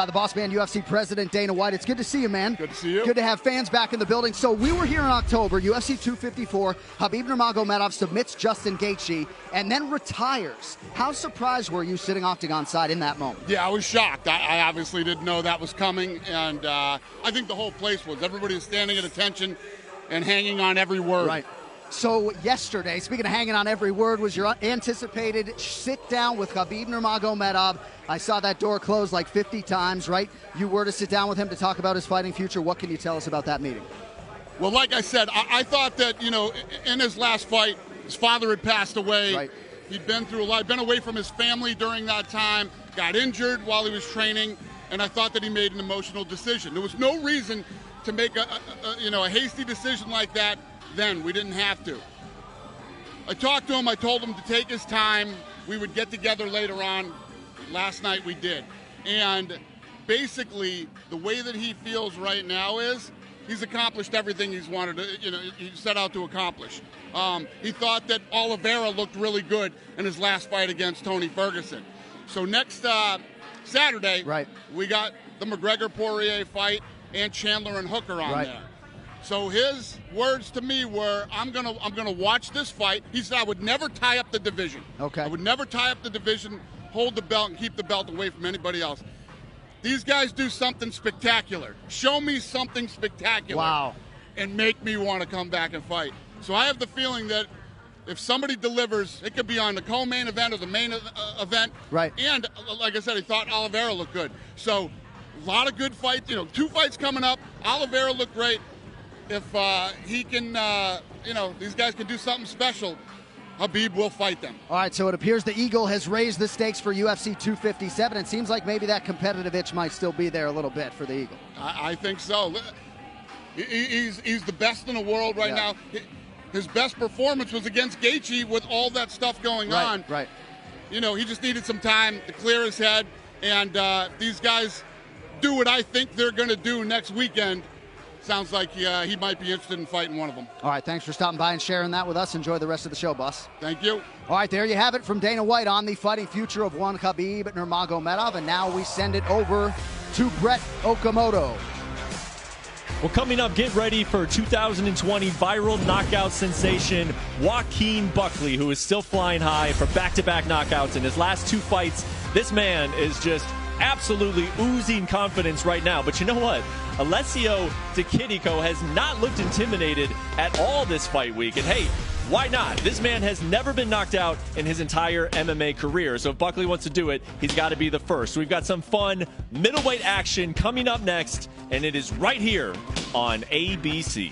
The boss man, UFC president Dana White. It's good to see you, man. Good to see you. Good to have fans back in the building. So we were here in October, UFC 254. Khabib Nurmagomedov submits Justin Gaethje and then retires. How surprised were you sitting octagon side in that moment? Yeah, I was shocked. I obviously didn't know that was coming, and I think the whole place was. Everybody was standing at attention and hanging on every word. Right. So yesterday, speaking of hanging on every word, was your anticipated sit-down with Khabib Nurmagomedov. I saw that door close like 50 times, right? You were to sit down with him to talk about his fighting future. What can you tell us about that meeting? Well, like I said, I thought that, you know, in his last fight, his father had passed away. Right. He'd been through a lot, been away from his family during that time, got injured while he was training, and I thought that he made an emotional decision. There was no reason to make a hasty decision like that. Then we didn't have to. I talked to him. I told him to take his time. We would get together later on. Last night we did. And basically, the way that he feels right now is he's accomplished everything he's wanted to, he set out to accomplish. He thought that Oliveira looked really good in his last fight against Tony Ferguson. So next Saturday, right, we got the McGregor-Poirier fight and Chandler and Hooker on there. So his words to me were, I'm gonna watch this fight. He said I would never tie up the division. Okay. I would never tie up the division, hold the belt, and keep the belt away from anybody else. These guys do something spectacular. Show me something spectacular. Wow. And make me want to come back and fight. So I have the feeling that if somebody delivers, it could be on the co-main event or the main event. Right. And like I said, he thought Oliveira looked good. So a lot of good fights. 2 fights coming up. Oliveira looked great. If he can, these guys can do something special, Khabib will fight them. All right, so it appears the Eagle has raised the stakes for UFC 257. It seems like maybe that competitive itch might still be there a little bit for the Eagle. I think so. He's the best in the world right now. His best performance was against Gaethje with all that stuff going on. Right. He just needed some time to clear his head. And these guys do what I think they're going to do next weekend. Sounds like he might be interested in fighting one of them. All right, thanks for stopping by and sharing that with us. Enjoy the rest of the show, boss. Thank you. All right, there you have it from Dana White on the fighting future of one Khabib Nurmagomedov. And now we send it over to Brett Okamoto. Well, coming up, get ready for 2020 viral knockout sensation Joaquin Buckley, who is still flying high for back-to-back knockouts in his last 2 fights. This man is just absolutely oozing confidence right now. But you know what? Alessio Di Chirico has not looked intimidated at all this fight week. And hey, why not? This man has never been knocked out in his entire MMA career. So if Buckley wants to do it, he's got to be the first. So we've got some fun middleweight action coming up next, and it is right here on ABC.